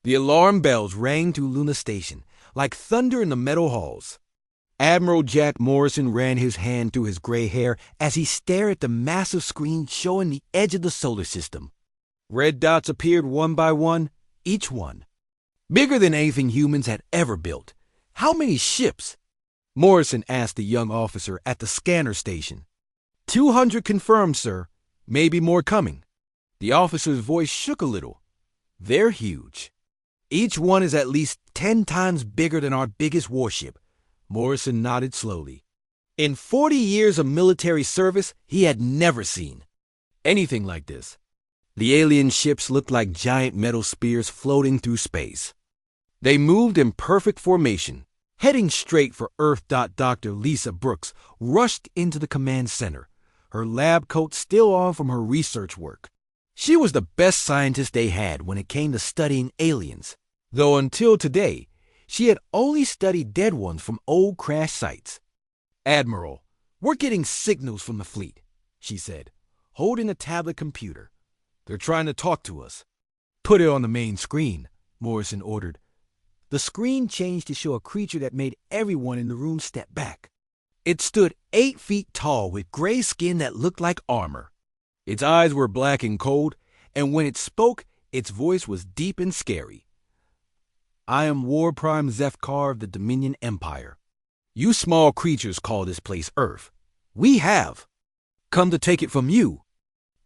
The alarm bells rang through Luna Station like thunder in the metal halls. Admiral Jack Morrison ran his hand through his gray hair as he stared at the massive screen showing the edge of the solar system. Red dots appeared one by one, each one bigger than anything humans had ever built. How many ships? Morrison asked the young officer at the scanner station. 200 confirmed, sir. Maybe more coming. The officer's voice shook a little. They're huge. Each one is at least 10 times bigger than our biggest warship. Morrison nodded slowly. In 40 years of military service, he had never seen anything like this. The alien ships looked like giant metal spears floating through space. They moved in perfect formation, heading straight for Earth. Dr. Lisa Brooks rushed into the command center, her lab coat still on from her research work. She was the best scientist they had when it came to studying aliens, though until today, she had only studied dead ones from old crash sites. Admiral, we're getting signals from the fleet, she said, holding a tablet computer. They're trying to talk to us. Put it on the main screen, Morrison ordered. The screen changed to show a creature that made everyone in the room step back. It stood 8 feet tall with gray skin that looked like armor. Its eyes were black and cold, and when it spoke, its voice was deep and scary. I am War Prime Zefkar of the Dominion Empire. You small creatures call this place Earth. We have come to take it from you.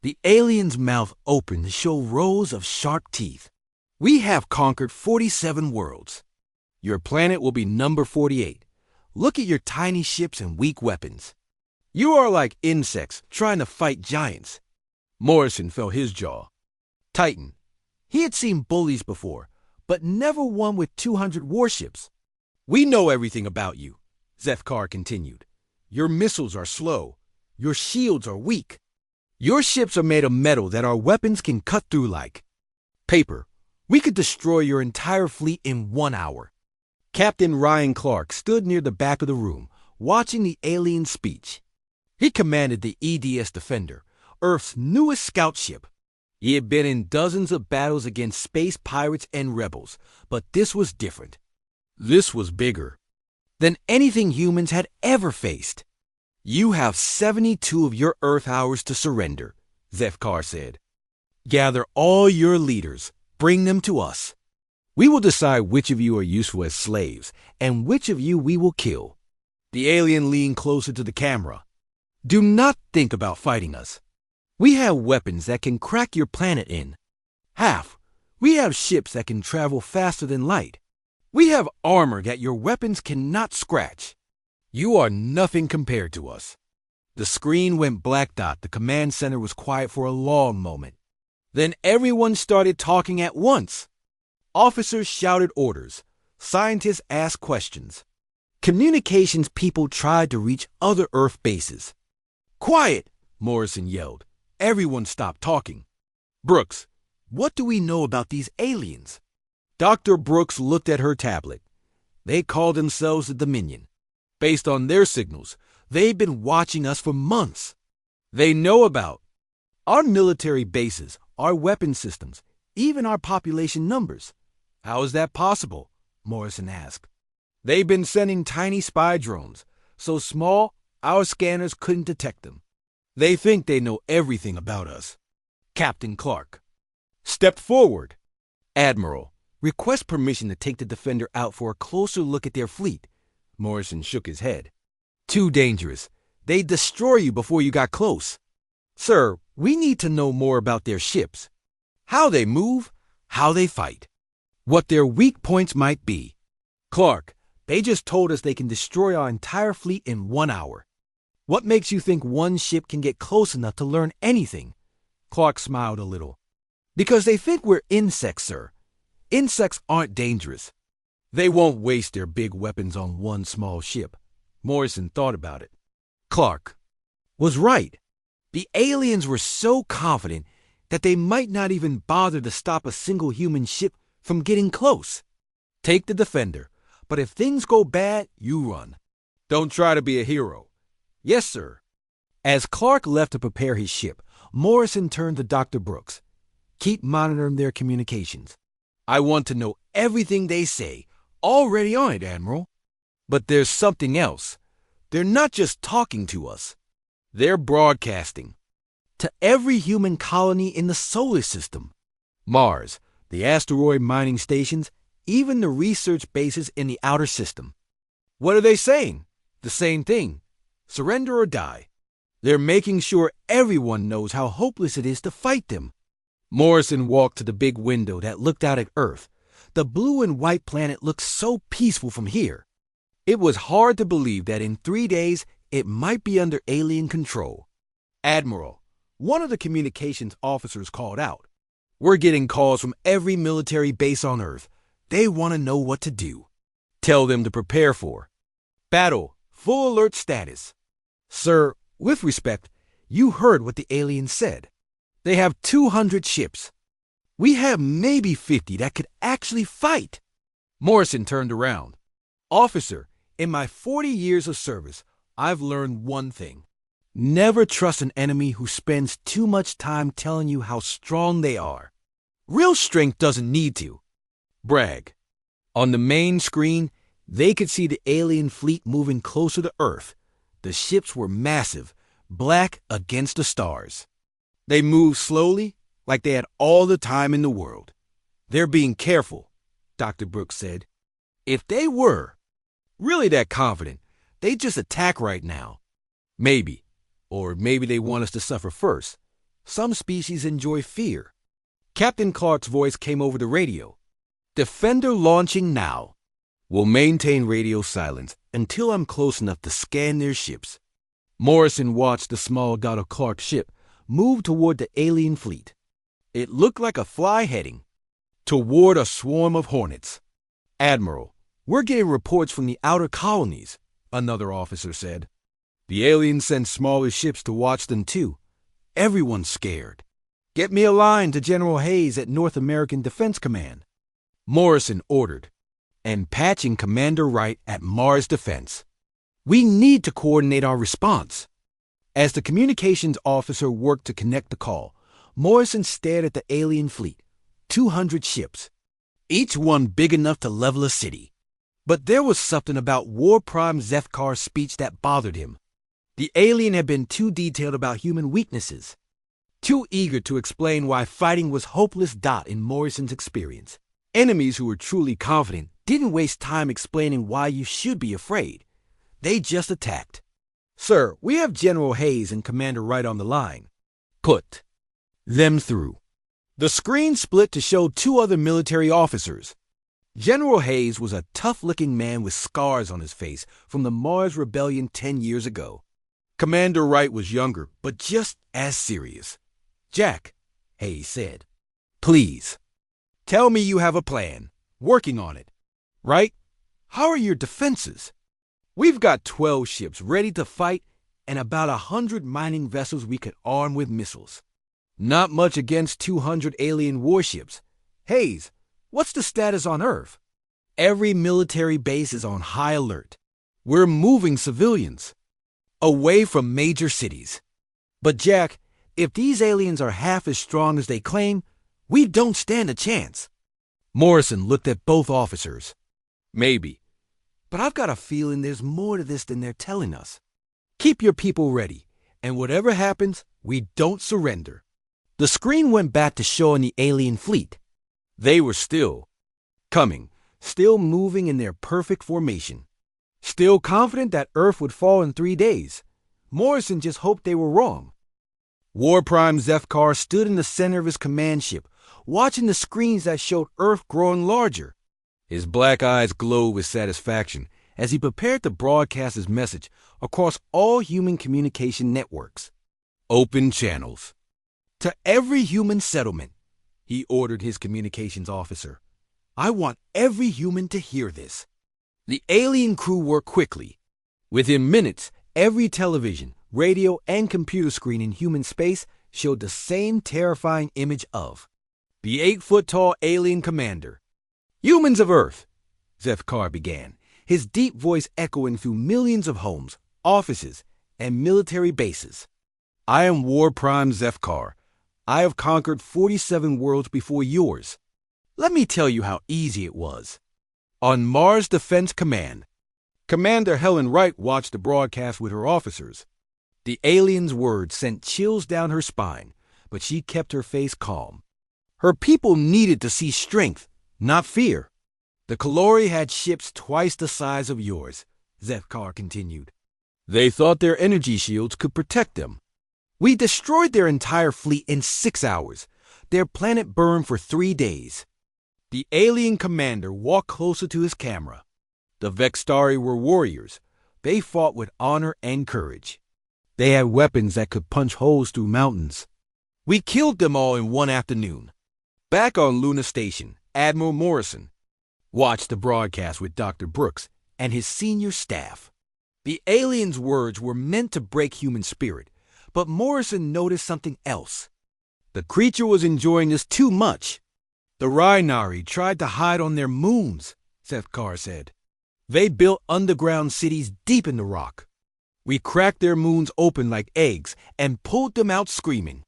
The alien's mouth opened to show rows of sharp teeth. We have conquered 47 worlds. Your planet will be number 48. Look at your tiny ships and weak weapons. You are like insects trying to fight giants. Morrison felt his jaw tighten. He had seen bullies before, but never one with 200 warships. We know everything about you, Zefkar continued. Your missiles are slow. Your shields are weak. Your ships are made of metal that our weapons can cut through like paper. We could destroy your entire fleet in 1 hour. Captain Ryan Clark stood near the back of the room, watching the alien speech. He commanded the EDS Defender, Earth's newest scout ship. He had been in dozens of battles against space pirates and rebels, but this was different. This was bigger than anything humans had ever faced. You have 72 of your Earth hours to surrender, Zefkar said. Gather all your leaders. Bring them to us. We will decide which of you are useful as slaves and which of you we will kill. The alien leaned closer to the camera. Do not think about fighting us. We have weapons that can crack your planet in half. We have ships that can travel faster than light. We have armor that your weapons cannot scratch. You are nothing compared to us. The screen went black. The command center was quiet for a long moment. Then everyone started talking at once. Officers shouted orders. Scientists asked questions. Communications people tried to reach other Earth bases. Quiet, Morrison yelled. Everyone stopped talking. Brooks, what do we know about these aliens? Dr. Brooks looked at her tablet. They called themselves the Dominion. Based on their signals, they've been watching us for months. They know about our military bases, our weapon systems, even our population numbers. How is that possible? Morrison asked. They've been sending tiny spy drones, so small our scanners couldn't detect them. They think they know everything about us. Captain Clark stepped forward. Admiral, request permission to take the Defender out for a closer look at their fleet. Morrison shook his head. Too dangerous. They'd destroy you before you got close. Sir, we need to know more about their ships. How they move, how they fight, what their weak points might be. Clark, they just told us they can destroy our entire fleet in 1 hour. What makes you think one ship can get close enough to learn anything? Clark smiled a little. Because they think we're insects, sir. Insects aren't dangerous. They won't waste their big weapons on one small ship. Morrison thought about it. Clark was right. The aliens were so confident that they might not even bother to stop a single human ship from getting close. Take the Defender, but if things go bad, you run. Don't try to be a hero. Yes, sir. As Clark left to prepare his ship, Morrison turned to Dr. Brooks. Keep monitoring their communications. I want to know everything they say. Already on it, Admiral. But there's something else. They're not just talking to us. They're broadcasting to every human colony in the solar system. Mars, the asteroid mining stations, even the research bases in the outer system. What are they saying? The same thing. Surrender or die. They're making sure everyone knows how hopeless it is to fight them. Morrison walked to the big window that looked out at Earth. The blue and white planet looked so peaceful from here. It was hard to believe that in 3 days it might be under alien control. Admiral, one of the communications officers called out. We're getting calls from every military base on Earth. They want to know what to do. Tell them to prepare for battle, full alert status. Sir, with respect, you heard what the aliens said. They have 200 ships. We have maybe 50 that could actually fight. Morrison turned around. Officer, in my 40 years of service, I've learned one thing. Never trust an enemy who spends too much time telling you how strong they are. Real strength doesn't need to brag. On the main screen, they could see the alien fleet moving closer to Earth. The ships were massive, black against the stars. They moved slowly, like they had all the time in the world. They're being careful, Dr. Brooks said. If they were really that confident, they'd just attack right now. Maybe. Or maybe they want us to suffer first. Some species enjoy fear. Captain Clark's voice came over the radio. Defender launching now. We'll maintain radio silence until I'm close enough to scan their ships. Morrison watched the small dot of Clark's ship move toward the alien fleet. It looked like a fly heading toward a swarm of hornets. Admiral, we're getting reports from the outer colonies, another officer said. The aliens send smaller ships to watch them too. Everyone's scared. Get me a line to General Hayes at North American Defense Command. Morrison ordered, and patching Commander Wright at Mars Defense. We need to coordinate our response. As the communications officer worked to connect the call, Morrison stared at the alien fleet, 200 ships, each one big enough to level a city. But there was something about War Prime Zefkar's speech that bothered him. The alien had been too detailed about human weaknesses, too eager to explain why fighting was hopeless. In Morrison's experience, enemies who were truly confident didn't waste time explaining why you should be afraid. They just attacked. Sir, we have General Hayes and Commander Wright on the line. Put them through. The screen split to show 2 other military officers. General Hayes was a tough-looking man with scars on his face from the Mars Rebellion 10 years ago. Commander Wright was younger, but just as serious. Jack, Hayes said, please, tell me you have a plan. Working on it. Right? How are your defenses? We've got 12 ships ready to fight and about 100 mining vessels we could arm with missiles. Not much against 200 alien warships. Hayes, what's the status on Earth? Every military base is on high alert. We're moving civilians away from major cities. But Jack, if these aliens are half as strong as they claim, we don't stand a chance. Morrison looked at both officers. Maybe. But I've got a feeling there's more to this than they're telling us. Keep your people ready, and whatever happens, we don't surrender. The screen went back to showing the alien fleet. They were still coming, still moving in their perfect formation. Still confident that Earth would fall in 3 days. Morrison just hoped they were wrong. War Prime Zefkar stood in the center of his command ship, watching the screens that showed Earth growing larger. His black eyes glowed with satisfaction as he prepared to broadcast his message across all human communication networks. Open channels. To every human settlement, he ordered his communications officer. I want every human to hear this. The alien crew worked quickly. Within minutes, every television, radio, and computer screen in human space showed the same terrifying image of the 8-foot-tall alien commander. Humans of Earth, Zefkar began, his deep voice echoing through millions of homes, offices, and military bases. I am War Prime Zefkar. I have conquered 47 worlds before yours. Let me tell you how easy it was. On Mars Defense Command, Commander Helen Wright watched the broadcast with her officers. The alien's words sent chills down her spine, but she kept her face calm. Her people needed to see strength, not fear. The Kalori had ships twice the size of yours, Zethkar continued. They thought their energy shields could protect them. We destroyed their entire fleet in 6 hours. Their planet burned for 3 days. The alien commander walked closer to his camera. The Vextari were warriors. They fought with honor and courage. They had weapons that could punch holes through mountains. We killed them all in one afternoon. Back on Luna Station, Admiral Morrison watched the broadcast with Dr. Brooks and his senior staff. The alien's words were meant to break human spirit, but Morrison noticed something else. The creature was enjoying this too much. The Rhinari tried to hide on their moons, Zethkar said. They built underground cities deep in the rock. We cracked their moons open like eggs and pulled them out screaming.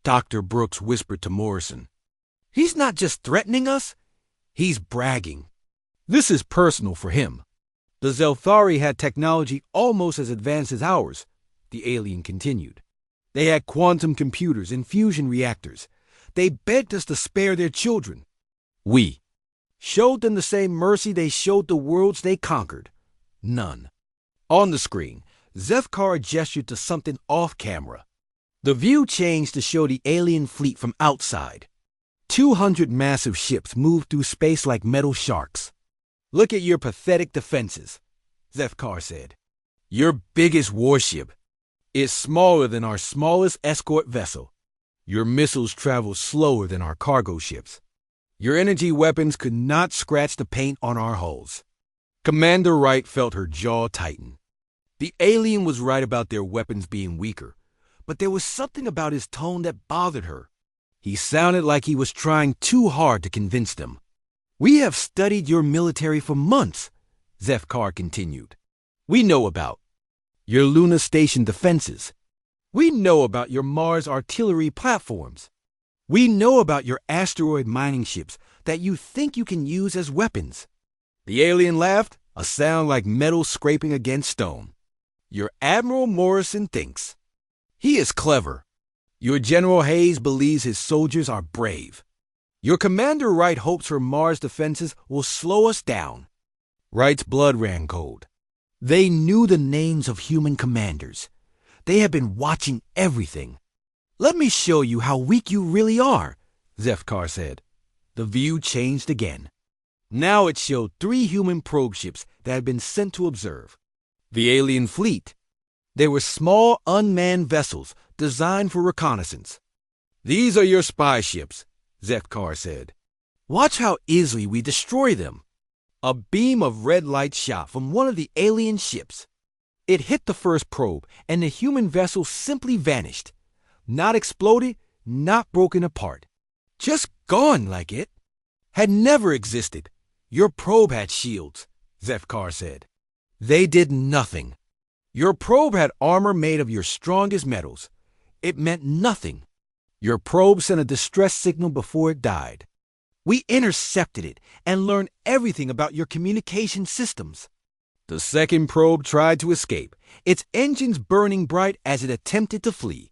Dr. Brooks whispered to Morrison. He's not just threatening us, he's bragging. This is personal for him. The Zelthari had technology almost as advanced as ours, the alien continued. They had quantum computers and fusion reactors. They begged us to spare their children. We showed them the same mercy they showed the worlds they conquered. None. On the screen, Zethkar gestured to something off camera. The view changed to show the alien fleet from outside. 200 massive ships moved through space like metal sharks. Look at your pathetic defenses, Zethkar said. Your biggest warship is smaller than our smallest escort vessel. Your missiles travel slower than our cargo ships. Your energy weapons could not scratch the paint on our hulls. Commander Wright felt her jaw tighten. The alien was right about their weapons being weaker, but there was something about his tone that bothered her. He sounded like he was trying too hard to convince them. We have studied your military for months, Zethkar continued. We know about your Luna Station defenses. We know about your Mars artillery platforms. We know about your asteroid mining ships that you think you can use as weapons. The alien laughed, a sound like metal scraping against stone. Your Admiral Morrison thinks. He is clever. Your General Hayes believes his soldiers are brave. Your Commander Wright hopes her Mars defenses will slow us down. Wright's blood ran cold. They knew the names of human commanders. They had been watching everything. Let me show you how weak you really are, Zethkar said. The view changed again. Now it showed 3 human probe ships that had been sent to observe. The alien fleet. They were small unmanned vessels designed for reconnaissance. These are your spy ships, Zethkar said. Watch how easily we destroy them. A beam of red light shot from one of the alien ships. It hit the first probe, and the human vessel simply vanished. Not exploded, not broken apart. Just gone like it had never existed. Your probe had shields, Zethkar said. They did nothing. Your probe had armor made of your strongest metals. It meant nothing. Your probe sent a distress signal before it died. We intercepted it and learned everything about your communication systems. The second probe tried to escape, its engines burning bright as it attempted to flee.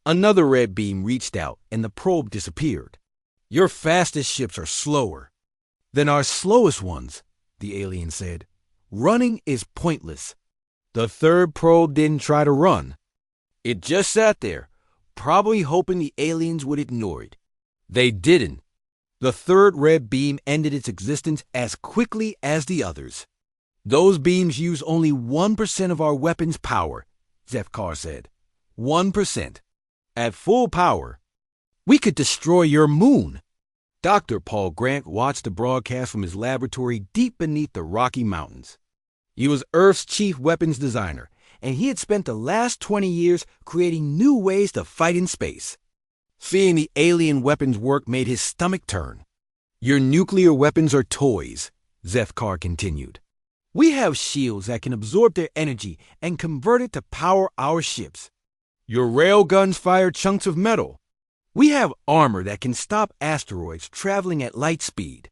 Another red beam reached out and the probe disappeared. Your fastest ships are slower than our slowest ones, the alien said. Running is pointless. The third probe didn't try to run. It just sat there, probably hoping the aliens would ignore it. They didn't. The third red beam ended its existence as quickly as the others. Those beams use only 1% of our weapon's power, Zethkar said. 1%. At full power, we could destroy your moon. Dr. Paul Grant watched the broadcast from his laboratory deep beneath the Rocky Mountains. He was Earth's chief weapons designer, and he had spent the last 20 years creating new ways to fight in space. Seeing the alien weapons work made his stomach turn. Your nuclear weapons are toys, Zethkar continued. We have shields that can absorb their energy and convert it to power our ships. Your railguns fire chunks of metal. We have armor that can stop asteroids traveling at light speed.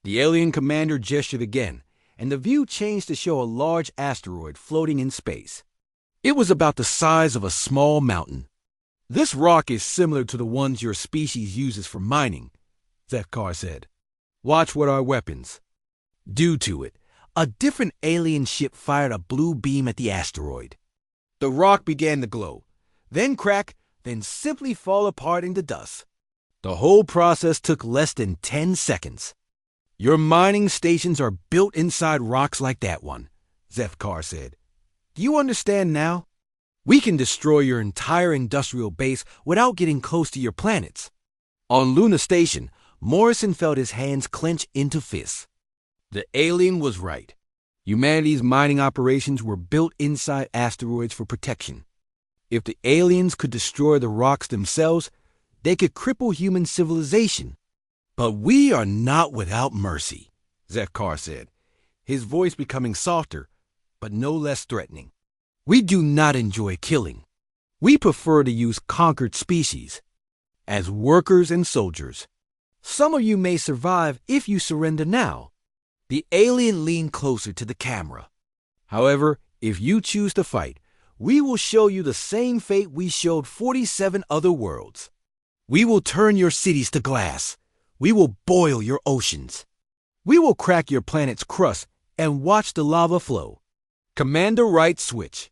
The alien commander gestured again, and the view changed to show a large asteroid floating in space. It was about the size of a small mountain. This rock is similar to the ones your species uses for mining, Zefkar said. Watch what our weapons. Due to it, a different alien ship fired a blue beam at the asteroid. The rock began to glow, then crack, then simply fall apart into dust. The whole process took less than 10 seconds. Your mining stations are built inside rocks like that one, Zefkar said. Do you understand now? We can destroy your entire industrial base without getting close to your planets. On Luna Station, Morrison felt his hands clench into fists. The alien was right. Humanity's mining operations were built inside asteroids for protection. If the aliens could destroy the rocks themselves, they could cripple human civilization. But we are not without mercy, Zefkar said, his voice becoming softer, but no less threatening. We do not enjoy killing. We prefer to use conquered species as workers and soldiers. Some of you may survive if you surrender now. The alien leaned closer to the camera. However, if you choose to fight, we will show you the same fate we showed 47 other worlds. We will turn your cities to glass. We will boil your oceans. We will crack your planet's crust and watch the lava flow. Commander Wright switch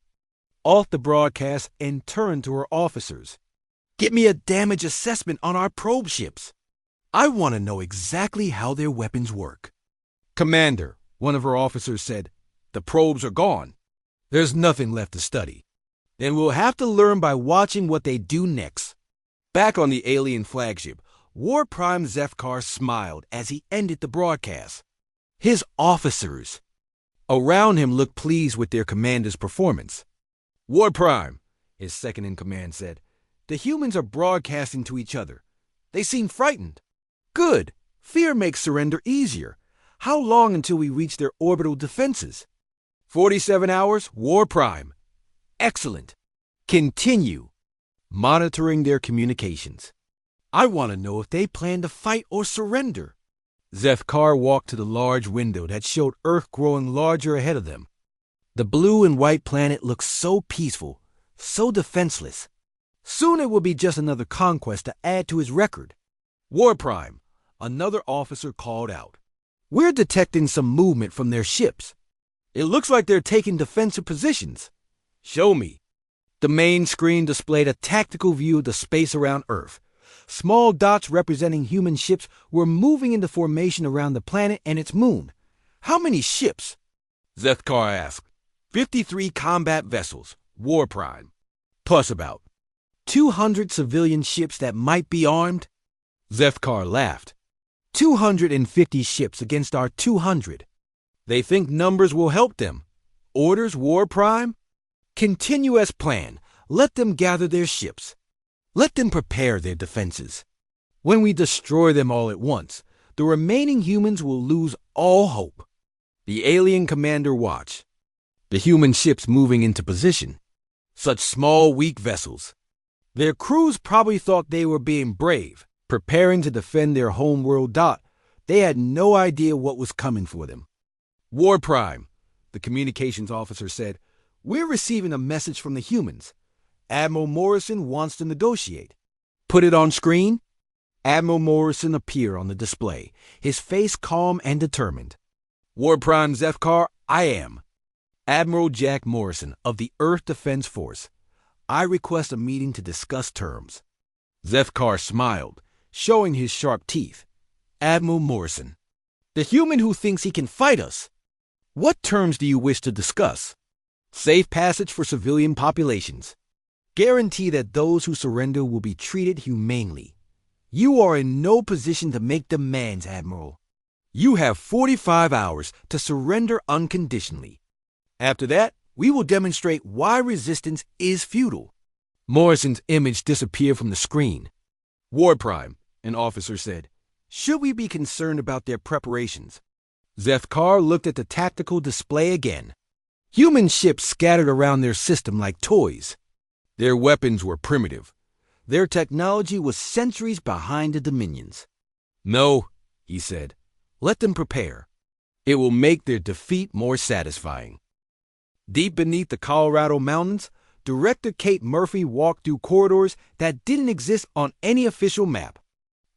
off the broadcast and turned to her officers. Get me a damage assessment on our probe ships. I want to know exactly how their weapons work. Commander, one of her officers said, the probes are gone. There's nothing left to study. Then we'll have to learn by watching what they do next. Back on the alien flagship, War Prime Zefkar smiled as he ended the broadcast. His officers around him looked pleased with their commander's performance. War Prime, his second-in-command said, the humans are broadcasting to each other. They seem frightened. Good. Fear makes surrender easier. How long until we reach their orbital defenses? 47 hours, War Prime. Excellent. Continue monitoring their communications. I want to know if they plan to fight or surrender. Zefkar walked to the large window that showed Earth growing larger ahead of them. The blue and white planet looked so peaceful, so defenseless. Soon it will be just another conquest to add to his record. War Prime, another officer called out. We're detecting some movement from their ships. It looks like they're taking defensive positions. Show me. The main screen displayed a tactical view of the space around Earth. Small dots representing human ships were moving into formation around the planet and its moon. How many ships? Zefkar asked. 53 combat vessels, War Prime. Plus about 200 civilian ships that might be armed? Zefkar laughed. 250 ships against our 200. They think numbers will help them. Orders, War Prime? Continue as planned. Let them gather their ships. Let them prepare their defenses. When we destroy them all at once, the remaining humans will lose all hope. The alien commander watched. The human ships moving into position. Such small, weak vessels. Their crews probably thought they were being brave, preparing to defend their homeworld dot. They had no idea what was coming for them. War Prime, the communications officer said, we're receiving a message from the humans. Admiral Morrison wants to negotiate. Put it on screen. Admiral Morrison appeared on the display, his face calm and determined. War Prime Zefkar, I am Admiral Jack Morrison of the Earth Defense Force. I request a meeting to discuss terms. Zefkar smiled, showing his sharp teeth. Admiral Morrison, the human who thinks he can fight us. What terms do you wish to discuss? Safe passage for civilian populations. Guarantee that those who surrender will be treated humanely. You are in no position to make demands, Admiral. You have 45 hours to surrender unconditionally. After that, we will demonstrate why resistance is futile. Morrison's image disappeared from the screen. War Prime, an officer said, should we be concerned about their preparations? Zefkar looked at the tactical display again. Human ships scattered around their system like toys. Their weapons were primitive. Their technology was centuries behind the Dominions. No, he said, let them prepare. It will make their defeat more satisfying. Deep beneath the Colorado mountains, Director Kate Murphy walked through corridors that didn't exist on any official map.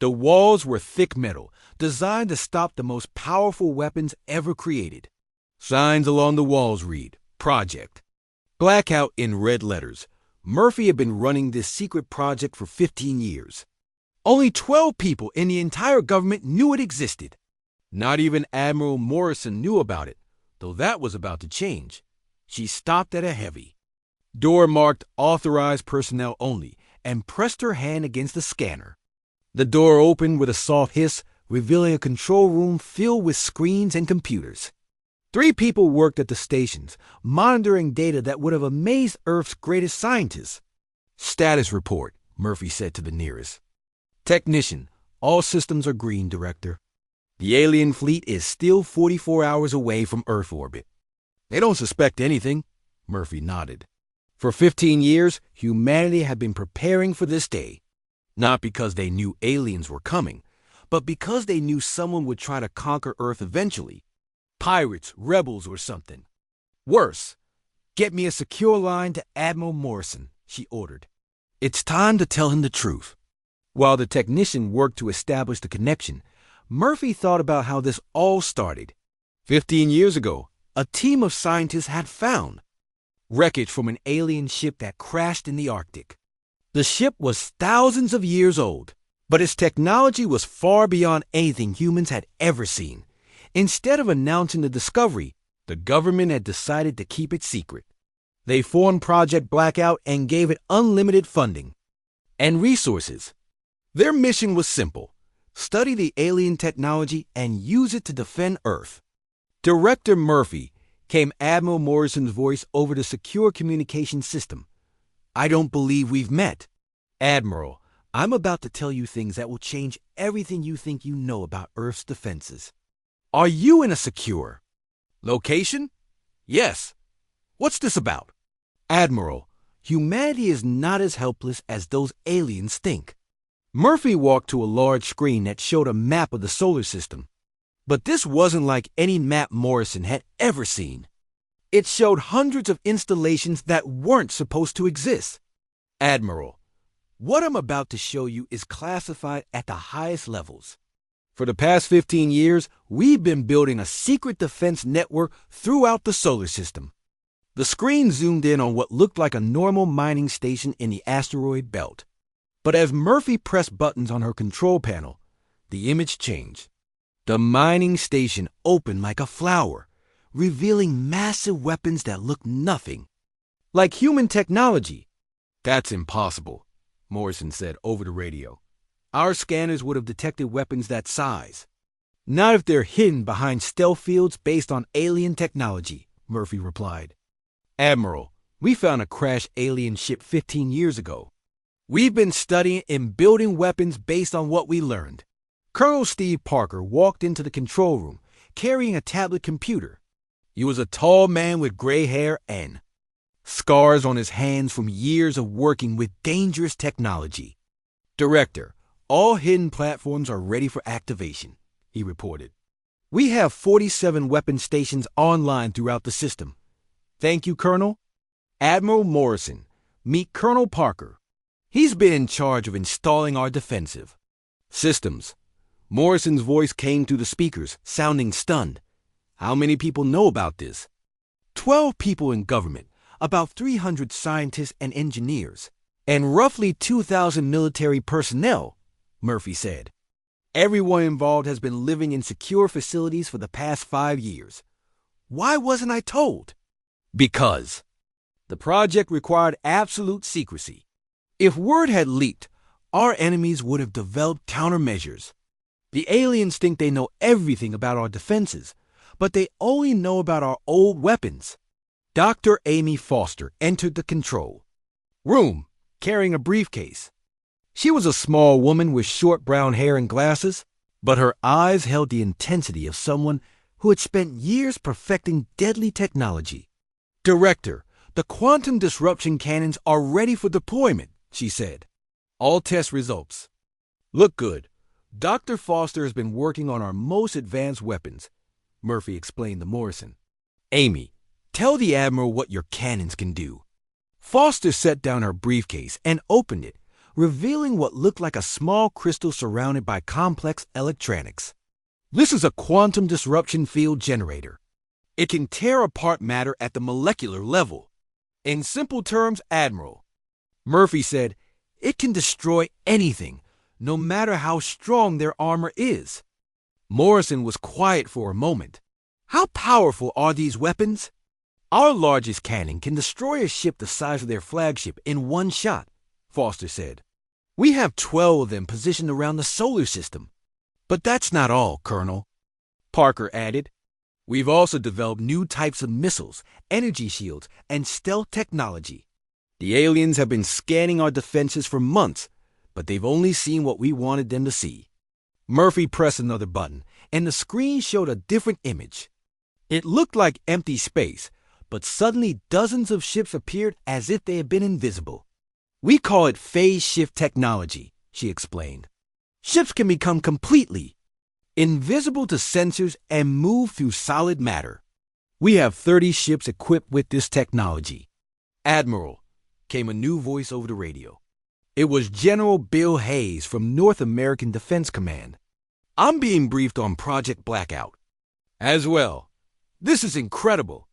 The walls were thick metal, designed to stop the most powerful weapons ever created. Signs along the walls read, Project. Blackout in red letters. Murphy had been running this secret project for 15 years. Only 12 people in the entire government knew it existed. Not even Admiral Morrison knew about it, though that was about to change. She stopped at a heavy door marked Authorized Personnel Only and pressed her hand against the scanner. The door opened with a soft hiss, revealing a control room filled with screens and computers. 3 people worked at the stations, monitoring data that would have amazed Earth's greatest scientists. Status report, Murphy said to the nearest. Technician, all systems are green, Director. The alien fleet is still 44 hours away from Earth orbit. They don't suspect anything, Murphy nodded. For 15 years, humanity had been preparing for this day. Not because they knew aliens were coming, but because they knew someone would try to conquer Earth eventually. Pirates, rebels, or something. Worse, get me a secure line to Admiral Morrison, she ordered. It's time to tell him the truth. While the technician worked to establish the connection, Murphy thought about how this all started. 15 years ago, a team of scientists had found wreckage from an alien ship that crashed in the Arctic. The ship was thousands of years old, but its technology was far beyond anything humans had ever seen. Instead of announcing the discovery, the government had decided to keep it secret. They formed Project Blackout and gave it unlimited funding and resources. Their mission was simple: study the alien technology and use it to defend Earth. Director Murphy, came Admiral Morrison's voice over the secure communication system. I don't believe we've met. Admiral, I'm about to tell you things that will change everything you think you know about Earth's defenses. Are you in a secure location? Yes. What's this about? Admiral, humanity is not as helpless as those aliens think. Murphy walked to a large screen that showed a map of the solar system. But this wasn't like any map Morrison had ever seen. It showed hundreds of installations that weren't supposed to exist. Admiral, what I'm about to show you is classified at the highest levels. For the past 15 years, we've been building a secret defense network throughout the solar system. The screen zoomed in on what looked like a normal mining station in the asteroid belt. But as Murphy pressed buttons on her control panel, the image changed. The mining station opened like a flower, revealing massive weapons that looked nothing like human technology. That's impossible, Morrison said over the radio. Our scanners would have detected weapons that size. Not if they're hidden behind stealth fields based on alien technology, Murphy replied. Admiral, we found a crashed alien ship 15 years ago. We've been studying and building weapons based on what we learned. Colonel Steve Parker walked into the control room, carrying a tablet computer. He was a tall man with gray hair and scars on his hands from years of working with dangerous technology. Director, all hidden platforms are ready for activation, he reported. We have 47 weapon stations online throughout the system. Thank you, Colonel. Admiral Morrison, meet Colonel Parker. He's been in charge of installing our defensive systems. Morrison's voice came through the speakers, sounding stunned. How many people know about this? 12 people in government, about 300 scientists and engineers, and roughly 2,000 military personnel, Murphy said. Everyone involved has been living in secure facilities for the past 5 years. Why wasn't I told? Because the project required absolute secrecy. If word had leaked, our enemies would have developed countermeasures. The aliens think they know everything about our defenses, but they only know about our old weapons. Dr. Amy Foster entered the control room, carrying a briefcase. She was a small woman with short brown hair and glasses, but her eyes held the intensity of someone who had spent years perfecting deadly technology. Director, the quantum disruption cannons are ready for deployment, she said. All test results look good. Dr. Foster has been working on our most advanced weapons, Murphy explained to Morrison. Amy, tell the Admiral what your cannons can do. Foster set down her briefcase and opened it, revealing what looked like a small crystal surrounded by complex electronics. This is a quantum disruption field generator. It can tear apart matter at the molecular level. In simple terms, Admiral, Murphy said, it can destroy anything, no matter how strong their armor is. Morrison was quiet for a moment. How powerful are these weapons? Our largest cannon can destroy a ship the size of their flagship in one shot, Foster said. We have 12 of them positioned around the solar system. But that's not all, Colonel, Parker added. We've also developed new types of missiles, energy shields, and stealth technology. The aliens have been scanning our defenses for months, but they've only seen what we wanted them to see. Murphy pressed another button, and the screen showed a different image. It looked like empty space, but suddenly dozens of ships appeared as if they had been invisible. We call it phase shift technology, she explained. Ships can become completely invisible to sensors and move through solid matter. We have 30 ships equipped with this technology. Admiral, came a new voice over the radio. It was General Bill Hayes from North American Defense Command. I'm being briefed on Project Blackout. As well. This is incredible.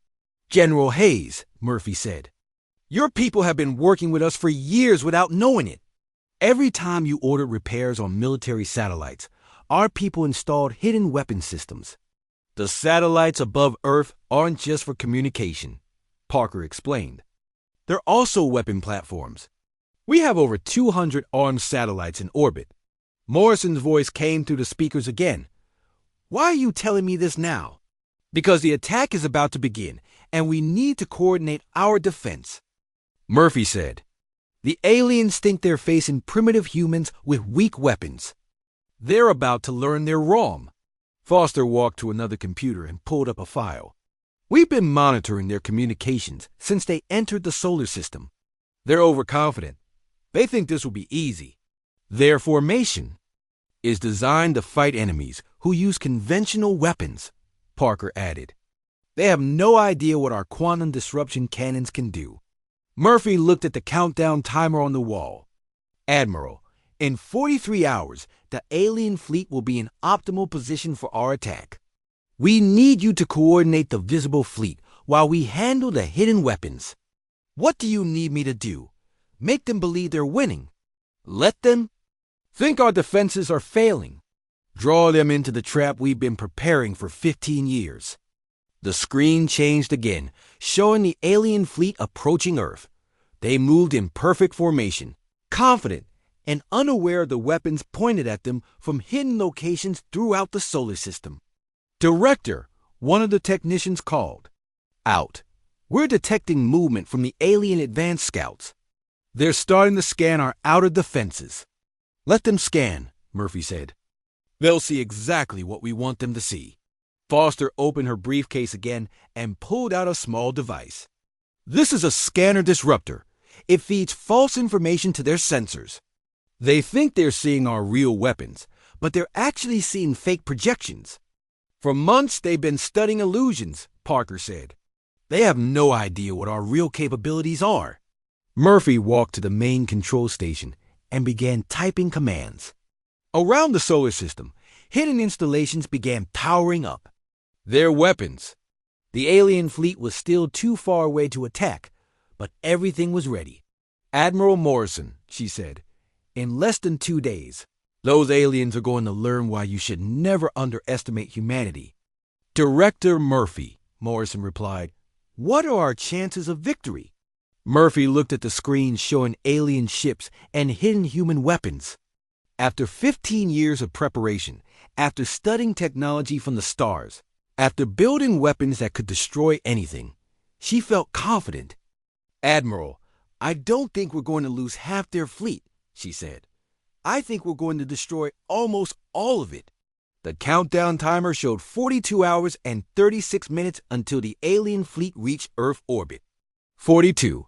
General Hayes, Murphy said. Your people have been working with us for years without knowing it. Every time you ordered repairs on military satellites, our people installed hidden weapon systems. The satellites above Earth aren't just for communication, Parker explained. They're also weapon platforms. We have over 200 armed satellites in orbit. Morrison's voice came through the speakers again. Why are you telling me this now? Because the attack is about to begin, and we need to coordinate our defense. Murphy said, the aliens think they're facing primitive humans with weak weapons. They're about to learn they're wrong. Foster walked to another computer and pulled up a file. We've been monitoring their communications since they entered the solar system. They're overconfident. They think this will be easy. Their formation is designed to fight enemies who use conventional weapons, Parker added. They have no idea what our quantum disruption cannons can do. Murphy looked at the countdown timer on the wall. Admiral, in 43 hours, the alien fleet will be in optimal position for our attack. We need you to coordinate the visible fleet while we handle the hidden weapons. What do you need me to do? Make them believe they're winning? Let them think our defenses are failing? Draw them into the trap we've been preparing for 15 years. The screen changed again, showing the alien fleet approaching Earth. They moved in perfect formation, confident and unaware of the weapons pointed at them from hidden locations throughout the solar system. Director, one of the technicians called. Out. We're detecting movement from the alien advanced scouts. They're starting to scan our outer defenses. Let them scan, Murphy said. They'll see exactly what we want them to see. Foster opened her briefcase again and pulled out a small device. This is a scanner disruptor. It feeds false information to their sensors. They think they're seeing our real weapons, but they're actually seeing fake projections. For months, they've been studying illusions, Parker said. They have no idea what our real capabilities are. Murphy walked to the main control station and began typing commands. Around the solar system, hidden installations began powering up. Their weapons. The alien fleet was still too far away to attack, but everything was ready. Admiral Morrison, she said, in less than 2 days, those aliens are going to learn why you should never underestimate humanity. Director Murphy, Morrison replied, what are our chances of victory? Murphy looked at the screen showing alien ships and hidden human weapons. After 15 years of preparation, after studying technology from the stars, after building weapons that could destroy anything, she felt confident. Admiral, I don't think we're going to lose half their fleet, she said. I think we're going to destroy almost all of it. The countdown timer showed 42 hours and 36 minutes until the alien fleet reached Earth orbit. 42,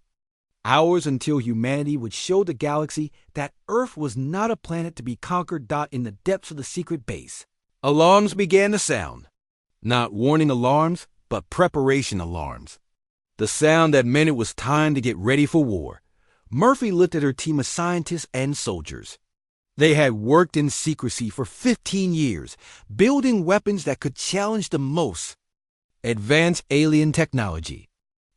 Hours until humanity would show the galaxy that Earth was not a planet to be conquered. In the depths of the secret base, alarms began to sound. Not warning alarms, but preparation alarms. The sound that meant it was time to get ready for war. Murphy looked at her team of scientists and soldiers. They had worked in secrecy for 15 years, building weapons that could challenge the most advanced alien technology.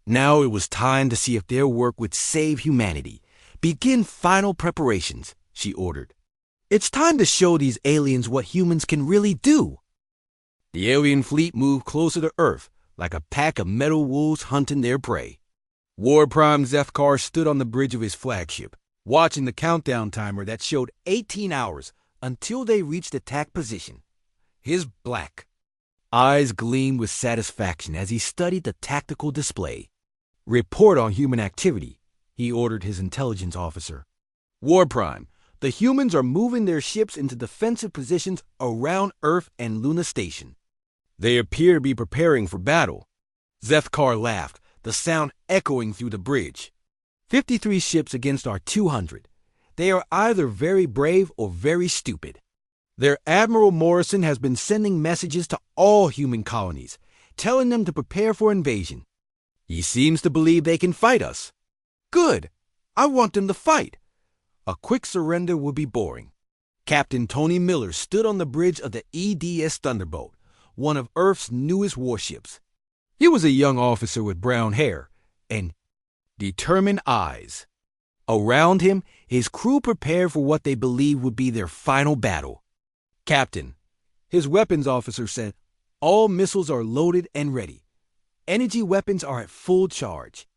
Now it was time to see if their work would save humanity. Begin final preparations, she ordered. It's time to show these aliens what humans can really do. The alien fleet moved closer to Earth, like a pack of metal wolves hunting their prey. War Prime Zefkar stood on the bridge of his flagship, watching the countdown timer that showed 18 hours until they reached attack position. His black eyes gleamed with satisfaction as he studied the tactical display. Report on human activity, he ordered his intelligence officer. War Prime, the humans are moving their ships into defensive positions around Earth and Luna Station. They appear to be preparing for battle. Zefkar laughed, the sound echoing through the bridge. 53 ships against our 200. They are either very brave or very stupid. Their Admiral Morrison has been sending messages to all human colonies, telling them to prepare for invasion. He seems to believe they can fight us. Good. I want them to fight. A quick surrender would be boring. Captain Tony Miller stood on the bridge of the EDS Thunderbolt, one of Earth's newest warships. He was a young officer with brown hair and determined eyes. Around him, his crew prepared for what they believed would be their final battle. Captain, his weapons officer said, all missiles are loaded and ready. Energy weapons are at full charge.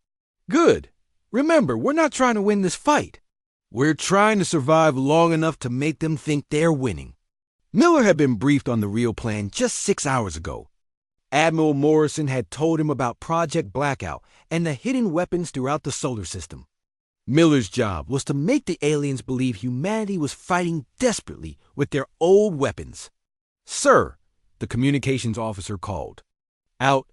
Good. Remember, we're not trying to win this fight. We're trying to survive long enough to make them think they're winning. Miller had been briefed on the real plan just 6 hours ago. Admiral Morrison had told him about Project Blackout and the hidden weapons throughout the solar system. Miller's job was to make the aliens believe humanity was fighting desperately with their old weapons. Sir, the communications officer called. Out,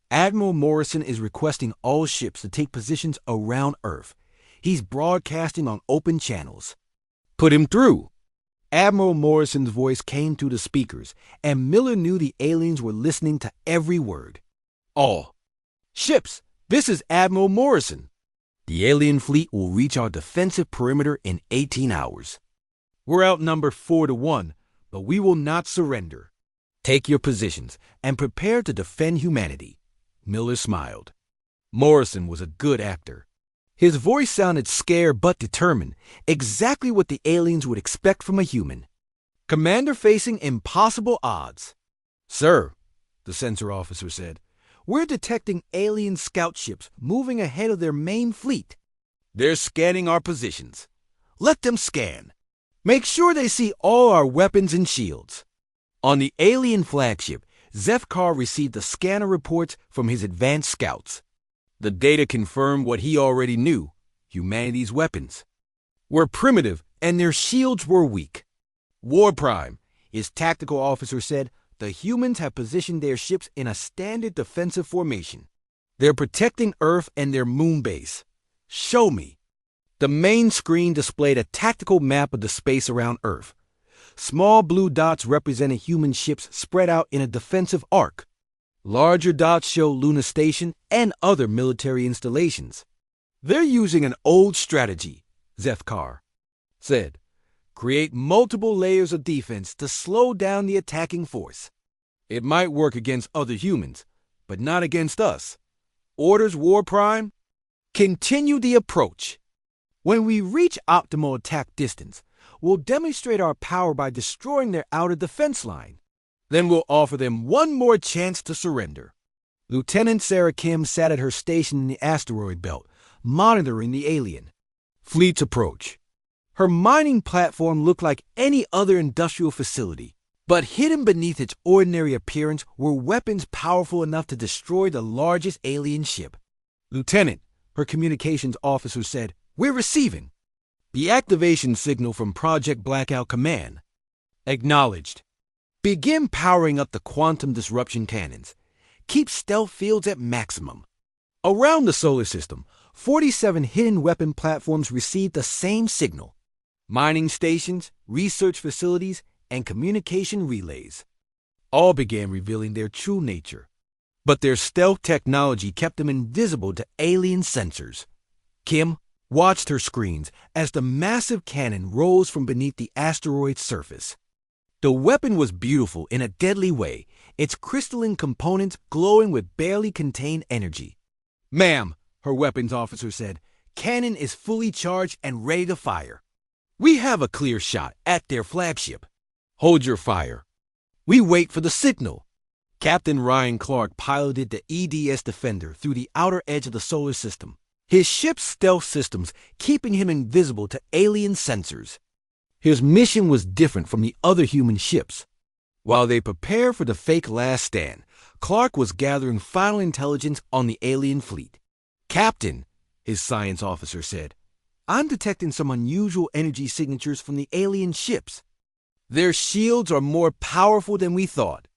Admiral Morrison is requesting all ships to take positions around Earth. He's broadcasting on open channels. Put him through. Admiral Morrison's voice came through the speakers, and Miller knew the aliens were listening to every word. All ships, this is Admiral Morrison. The alien fleet will reach our defensive perimeter in 18 hours. We're outnumbered 4-1, but we will not surrender. Take your positions and prepare to defend humanity. Miller smiled. Morrison was a good actor. His voice sounded scared but determined, exactly what the aliens would expect from a human. Commander facing impossible odds. Sir, the sensor officer said, we're detecting alien scout ships moving ahead of their main fleet. They're scanning our positions. Let them scan. Make sure they see all our weapons and shields. On the alien flagship, Zefkar received the scanner reports from his advanced scouts. The data confirmed what he already knew: humanity's weapons were primitive and their shields were weak. War Prime, his tactical officer said, the humans have positioned their ships in a standard defensive formation. They're protecting Earth and their moon base. Show me. The main screen displayed a tactical map of the space around Earth. Small blue dots represented human ships spread out in a defensive arc. Larger dots show Luna Station and other military installations. They're using an old strategy, Zefkar said. Create multiple layers of defense to slow down the attacking force. It might work against other humans, but not against us. Orders, War Prime? Continue the approach. When we reach optimal attack distance, we'll demonstrate our power by destroying their outer defense line. Then we'll offer them one more chance to surrender. Lieutenant Sarah Kim sat at her station in the asteroid belt, monitoring the alien fleet's approach. Her mining platform looked like any other industrial facility, but hidden beneath its ordinary appearance were weapons powerful enough to destroy the largest alien ship. Lieutenant, her communications officer said, we're receiving the activation signal from Project Blackout Command. Acknowledged. Begin powering up the quantum disruption cannons. Keep stealth fields at maximum. Around the solar system, 47 hidden weapon platforms received the same signal. Mining stations, research facilities, and communication relays all began revealing their true nature. But their stealth technology kept them invisible to alien sensors. Kim watched her screens as the massive cannon rose from beneath the asteroid's surface. The weapon was beautiful in a deadly way, its crystalline components glowing with barely contained energy. "Ma'am," her weapons officer said, "cannon is fully charged and ready to fire. We have a clear shot at their flagship. Hold your fire. We wait for the signal." Captain Ryan Clark piloted the EDS Defender through the outer edge of the solar system, his ship's stealth systems keeping him invisible to alien sensors. His mission was different from the other human ships. While they prepared for the fake last stand, Clark was gathering final intelligence on the alien fleet. "Captain," his science officer said, "I'm detecting some unusual energy signatures from the alien ships. Their shields are more powerful than we thought."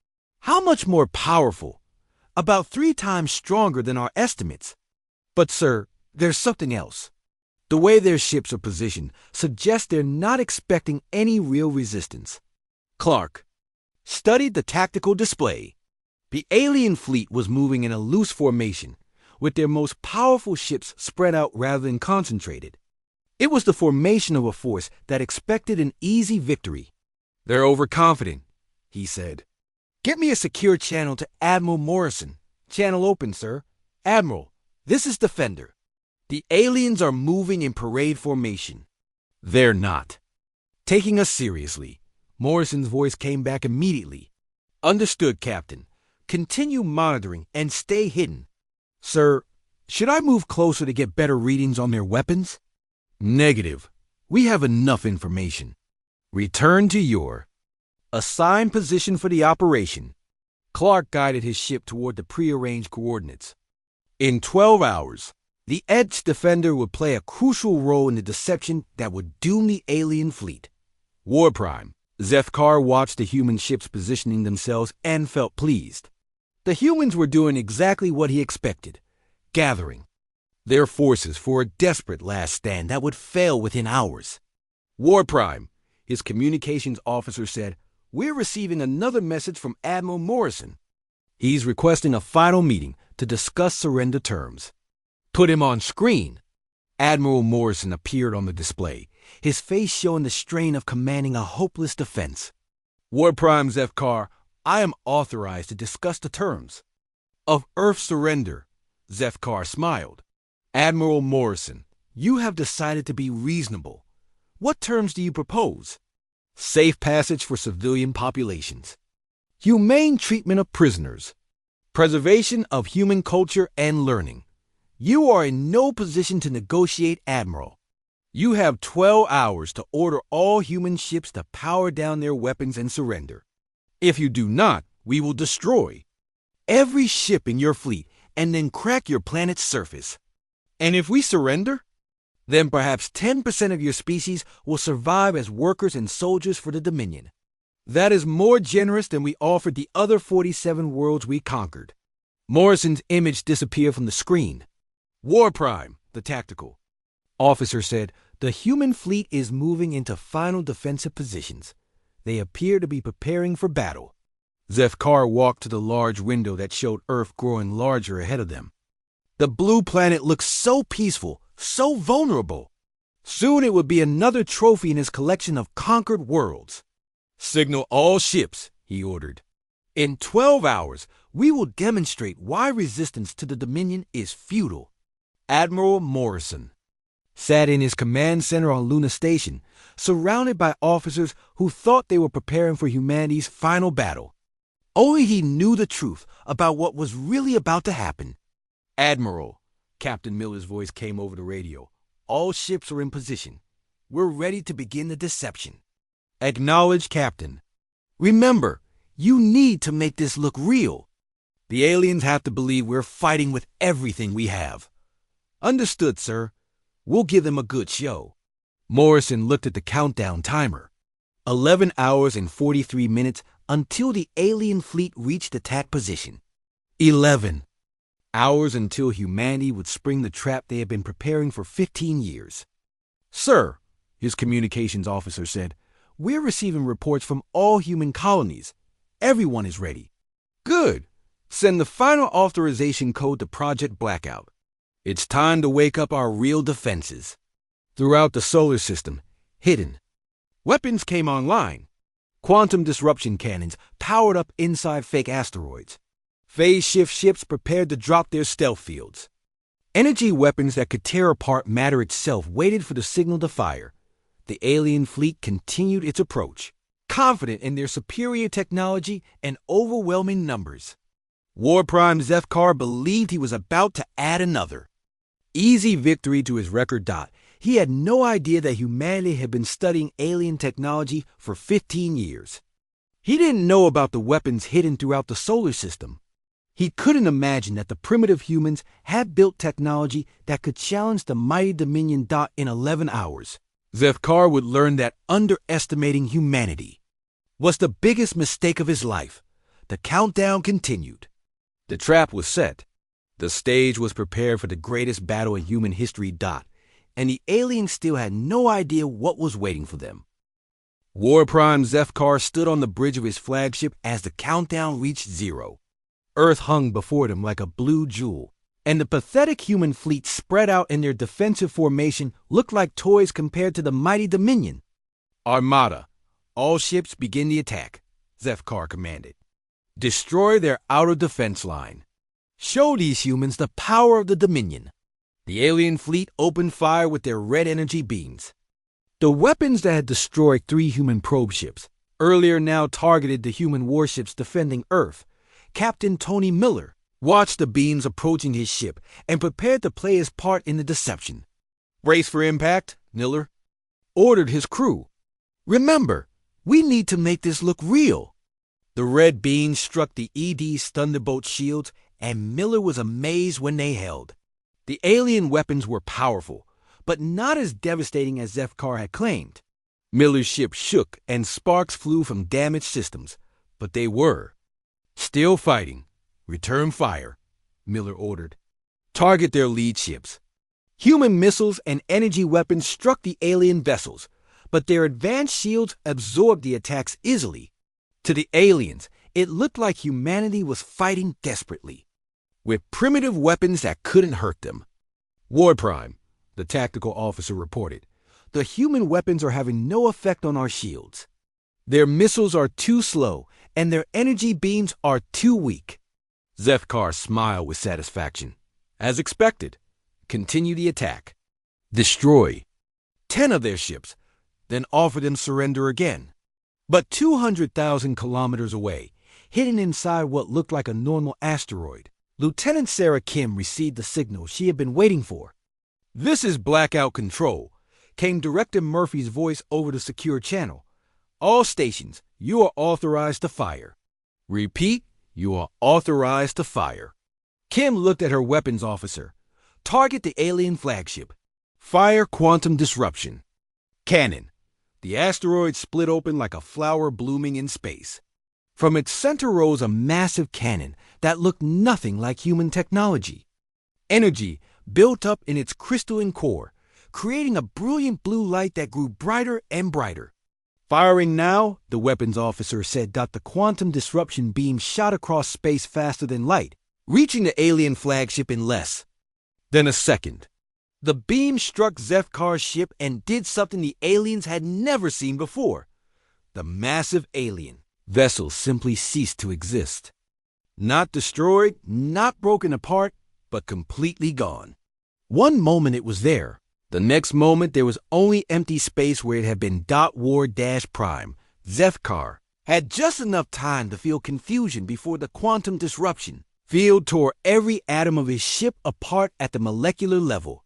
"How much more powerful?" "About 3 times stronger than our estimates." "But, sir, there's something else." The way their ships are positioned suggests they're not expecting any real resistance. Clark studied the tactical display. The alien fleet was moving in a loose formation, with their most powerful ships spread out rather than concentrated. It was the formation of a force that expected an easy victory. "They're overconfident," he said. "Get me a secure channel to Admiral Morrison." "Channel open, sir." "Admiral, this is Defender. The aliens are moving in parade formation." "They're not." Taking us seriously, Morrison's voice came back immediately. "Understood, Captain. Continue monitoring and stay hidden." "Sir, should I move closer to get better readings on their weapons?" "Negative. We have enough information. Return to your assigned position for the operation." Clark guided his ship toward the prearranged coordinates. In 12 hours, the Edge Defender would play a crucial role in the deception that would doom the alien fleet. War Prime. Zefkar watched the human ships positioning themselves and felt pleased. The humans were doing exactly what he expected, gathering their forces for a desperate last stand that would fail within hours. "War Prime," his communications officer said, "we're receiving another message from Admiral Morrison. He's requesting a final meeting to discuss surrender terms." "Put him on screen." Admiral Morrison appeared on the display, his face showing the strain of commanding a hopeless defense. "War Prime Zefkar, I am authorized to discuss the terms of Earth surrender." Zefkar smiled. "Admiral Morrison, you have decided to be reasonable. What terms do you propose?" "Safe passage for civilian populations. Humane treatment of prisoners. Preservation of human culture and learning. You are in no position to negotiate, Admiral. You have 12 hours to order all human ships to power down their weapons and surrender. If you do not, we will destroy every ship in your fleet and then crack your planet's surface. And if we surrender, then perhaps 10% of your species will survive as workers and soldiers for the Dominion. That is more generous than we offered the other 47 worlds we conquered." Morrison's image disappeared from the screen. "War Prime," the tactical officer said, "the human fleet is moving into final defensive positions. They appear to be preparing for battle." Zefkar walked to the large window that showed Earth growing larger ahead of them. The blue planet looked so peaceful, so vulnerable. Soon it would be another trophy in his collection of conquered worlds. "Signal all ships," he ordered. "In 12 hours, we will demonstrate why resistance to the Dominion is futile." Admiral Morrison sat in his command center on Luna Station, surrounded by officers who thought they were preparing for humanity's final battle. Only he knew the truth about what was really about to happen. "Admiral," Captain Miller's voice came over the radio, "all ships are in position. We're ready to begin the deception." "Acknowledge, Captain. Remember, you need to make this look real. The aliens have to believe we're fighting with everything we have." "Understood, sir. We'll give them a good show." Morrison looked at the countdown timer. 11 hours and 43 minutes until the alien fleet reached attack position. 11 Hours until humanity would spring the trap they had been preparing for 15 years. "Sir," his communications officer said, "we're receiving reports from all human colonies. Everyone is ready." "Good. Send the final authorization code to Project Blackout. It's time to wake up our real defenses." Throughout the solar system, hidden, weapons came online. Quantum disruption cannons powered up inside fake asteroids. Phase shift ships prepared to drop their stealth fields. Energy weapons that could tear apart matter itself waited for the signal to fire. The alien fleet continued its approach, confident in their superior technology and overwhelming numbers. War Prime Zefkar believed he was about to add another easy victory to his record. He had no idea that humanity had been studying alien technology for 15 years. He didn't know about the weapons hidden throughout the solar system. He couldn't imagine that the primitive humans had built technology that could challenge the mighty Dominion. In 11 hours, Zefkar would learn that underestimating humanity was the biggest mistake of his life. The countdown continued. The trap was set. The stage was prepared for the greatest battle in human history. And the aliens still had no idea what was waiting for them. War Prime Zefkar stood on the bridge of his flagship as the countdown reached 0. Earth hung before them like a blue jewel, and the pathetic human fleet spread out in their defensive formation looked like toys compared to the mighty Dominion. "Armada, all ships begin the attack," Zefkar commanded. "Destroy their outer defense line. Show these humans the power of the Dominion." The alien fleet opened fire with their red energy beams. The weapons that had destroyed 3 human probe ships earlier now targeted the human warships defending Earth. Captain Tony Miller watched the beams approaching his ship and prepared to play his part in the deception. "Brace for impact," Miller ordered his crew. "Remember, we need to make this look real." The red beams struck the ED's Thunderbolt shields, and Miller was amazed when they held. The alien weapons were powerful, but not as devastating as Zefkar had claimed. Miller's ship shook and sparks flew from damaged systems, but they were still fighting. "Return fire," Miller ordered. "Target their lead ships." Human missiles and energy weapons struck the alien vessels, but their advanced shields absorbed the attacks easily. To the aliens, it looked like humanity was fighting desperately, with primitive weapons that couldn't hurt them. "War Prime," the tactical officer reported, "the human weapons are having no effect on our shields. Their missiles are too slow, and their energy beams are too weak." Zefkar smiled with satisfaction. "As expected, continue the attack. Destroy 10 of their ships, then offer them surrender again." But 200,000 kilometers away, hidden inside what looked like a normal asteroid, Lieutenant Sarah Kim received the signal she had been waiting for. "This is Blackout Control," came Director Murphy's voice over the secure channel. "All stations, you are authorized to fire. Repeat, you are authorized to fire." Kim looked at her weapons officer. "Target the alien flagship. Fire quantum disruption." Cannon. The asteroid split open like a flower blooming in space. From its center rose a massive cannon that looked nothing like human technology. Energy built up in its crystalline core, creating a brilliant blue light that grew brighter and brighter. "Firing now," the weapons officer said. The quantum disruption beam shot across space faster than light, reaching the alien flagship in less than a second. The beam struck Zefkar's ship and did something the aliens had never seen before. The massive alien vessel simply ceased to exist. Not destroyed, not broken apart, but completely gone. One moment it was there. The next moment there was only empty space where it had been. War-Prime. Zefkar had just enough time to feel confusion before the quantum disruption field tore every atom of his ship apart at the molecular level.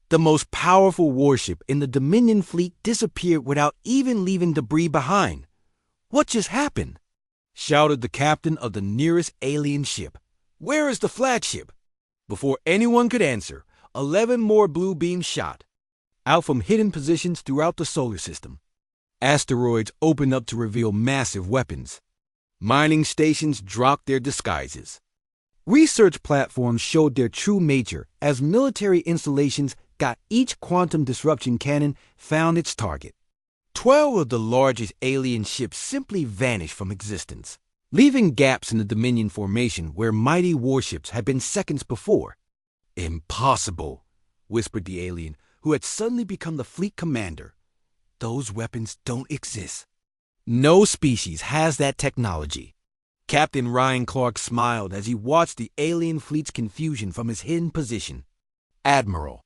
The most powerful warship in the Dominion fleet disappeared without even leaving debris behind. "What just happened?" shouted the captain of the nearest alien ship. "Where is the flagship?" Before anyone could answer, 11 more blue beams shot out from hidden positions throughout the solar system. Asteroids opened up to reveal massive weapons. Mining stations dropped their disguises. Research platforms showed their true nature as military installations got each quantum disruption cannon found its target. 12 of the largest alien ships simply vanished from existence, leaving gaps in the Dominion formation where mighty warships had been seconds before. "Impossible," whispered the alien, who had suddenly become the fleet commander. "Those weapons don't exist. No species has that technology." Captain Ryan Clark smiled as he watched the alien fleet's confusion from his hidden position. "Admiral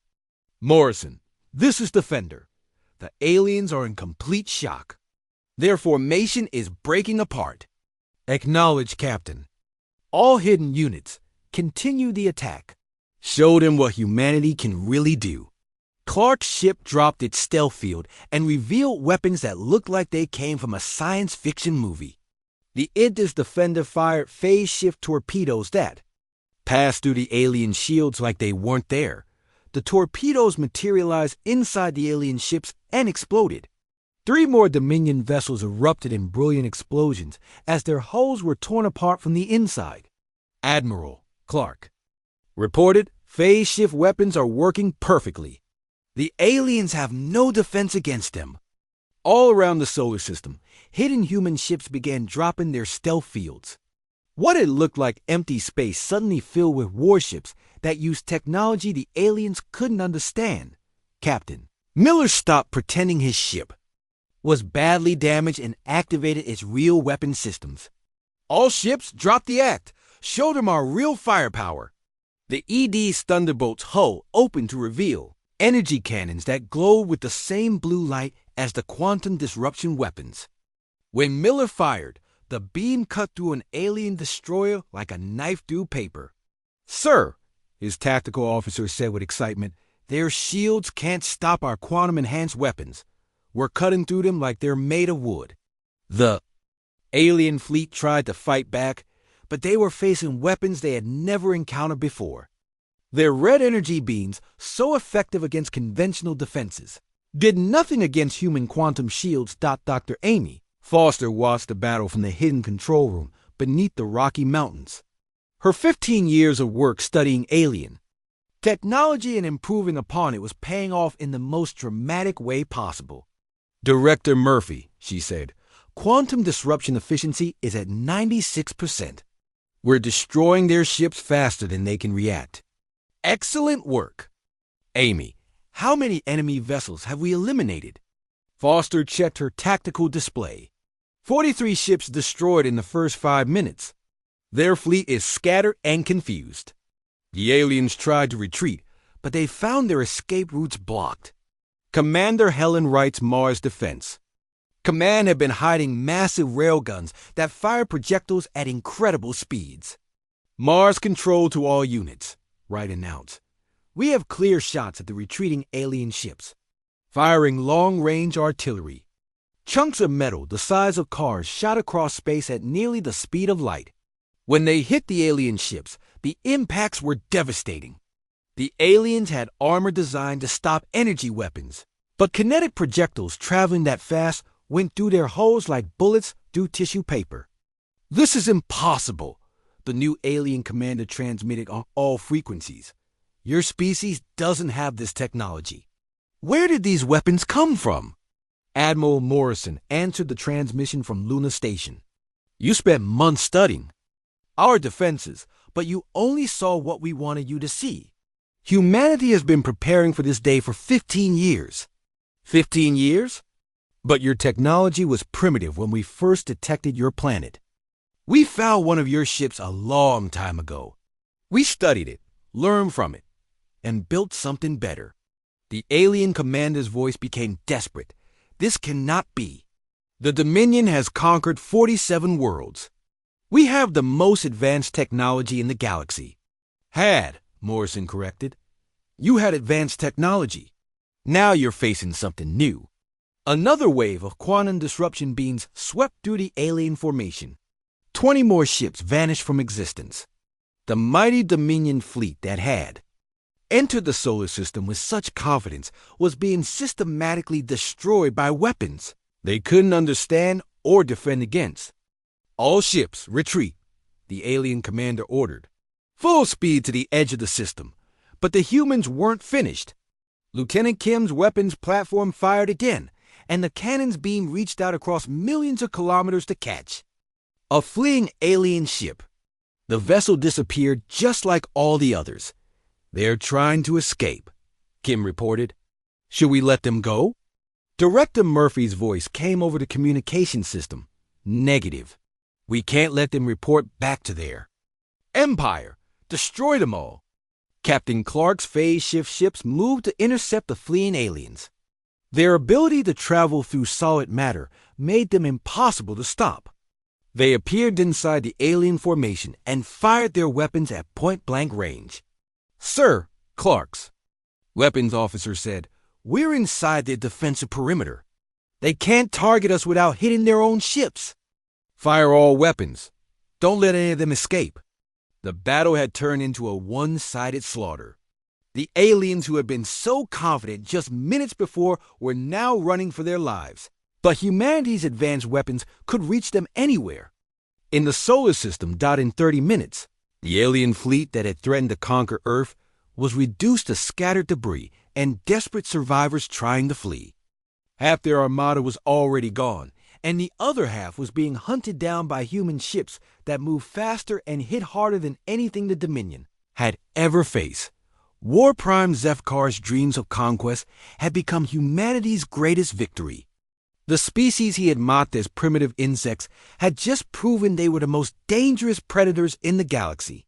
Morrison, this is Defender. The aliens are in complete shock. Their formation is breaking apart." "Acknowledge, Captain. All hidden units, continue the attack. Show them what humanity can really do." Clark's ship dropped its stealth field and revealed weapons that looked like they came from a science fiction movie. The Idris Defender fired phase shift torpedoes that passed through the alien shields like they weren't there. The torpedoes materialized inside the alien ships and exploded. 3 more Dominion vessels erupted in brilliant explosions as their hulls were torn apart from the inside. "Admiral Clark reported phase shift weapons are working perfectly. The aliens have no defense against them." All around the solar system, hidden human ships began dropping their stealth fields. What had looked like empty space suddenly filled with warships that used technology the aliens couldn't understand. Captain Miller stopped pretending his ship was badly damaged and activated its real weapon systems. "All ships, drop the act. Show them our real firepower." The ED's Thunderbolt's hull opened to reveal energy cannons that glowed with the same blue light as the quantum disruption weapons. When Miller fired, the beam cut through an alien destroyer like a knife through paper. "Sir," his tactical officer said with excitement, "their shields can't stop our quantum-enhanced weapons. We're cutting through them like they're made of wood." The alien fleet tried to fight back, but they were facing weapons they had never encountered before. Their red energy beams, so effective against conventional defenses, did nothing against human quantum shields. Dr. Amy Foster watched the battle from the hidden control room beneath the Rocky Mountains. Her 15 years of work studying alien technology and improving upon it was paying off in the most dramatic way possible. "Director Murphy," she said, "quantum disruption efficiency is at 96%. We're destroying their ships faster than they can react." "Excellent work." "Amy, how many enemy vessels have we eliminated?" Foster checked her tactical display. 43 ships destroyed in the first 5 minutes. Their fleet is scattered and confused. The aliens tried to retreat, but they found their escape routes blocked. Commander Helen writes Mars Defense. Command had been hiding massive railguns that fire projectiles at incredible speeds. "Mars Control to all units," Wright announced. "We have clear shots at the retreating alien ships, firing long-range artillery. Chunks of metal the size of cars shot across space at nearly the speed of light. When they hit the alien ships, the impacts were devastating. The aliens had armor designed to stop energy weapons, but kinetic projectiles traveling that fast went through their hulls like bullets through tissue paper." "This is impossible," the new alien commander transmitted on all frequencies. "Your species doesn't have this technology. Where did these weapons come from?" Admiral Morrison answered the transmission from Luna Station. "You spent months studying our defenses, but you only saw what we wanted you to see. Humanity has been preparing for this day for 15 years. 15 years? But your technology was primitive when we first detected your planet. We found one of your ships a long time ago. We studied it, learned from it, and built something better." The alien commander's voice became desperate. "This cannot be. The Dominion has conquered 47 worlds. We have the most advanced technology in the galaxy." "Had," Morrison corrected. "You had advanced technology. Now you're facing something new." Another wave of quantum disruption beams swept through the alien formation. 20 more ships vanished from existence. The mighty Dominion fleet that had entered the solar system with such confidence was being systematically destroyed by weapons they couldn't understand or defend against. "All ships, retreat," the alien commander ordered. full speed to the edge of the system. But the humans weren't finished. Lieutenant Kim's weapons platform fired again, and the cannon's beam reached out across millions of kilometers to catch a fleeing alien ship. The vessel disappeared just like all the others. "They're trying to escape," Kim reported. "Should we let them go?" Director Murphy's voice came over the communication system. "Negative. We can't let them report back to there. Empire, destroy them all." Captain Clark's phase shift ships moved to intercept the fleeing aliens. Their ability to travel through solid matter made them impossible to stop. They appeared inside the alien formation and fired their weapons at point-blank range. "Sir, Clark's," weapons officer said, "we're inside their defensive perimeter. They can't target us without hitting their own ships. Fire all weapons. Don't let any of them escape." The battle had turned into a one-sided slaughter. The aliens who had been so confident just minutes before were now running for their lives. But humanity's advanced weapons could reach them anywhere. In the solar system, in 30 minutes, the alien fleet that had threatened to conquer Earth was reduced to scattered debris and desperate survivors trying to flee. Half their armada was already gone, and the other half was being hunted down by human ships that moved faster and hit harder than anything the Dominion had ever faced. War Prime Zefkar's dreams of conquest had become humanity's greatest victory. The species he had mocked as primitive insects had just proven they were the most dangerous predators in the galaxy.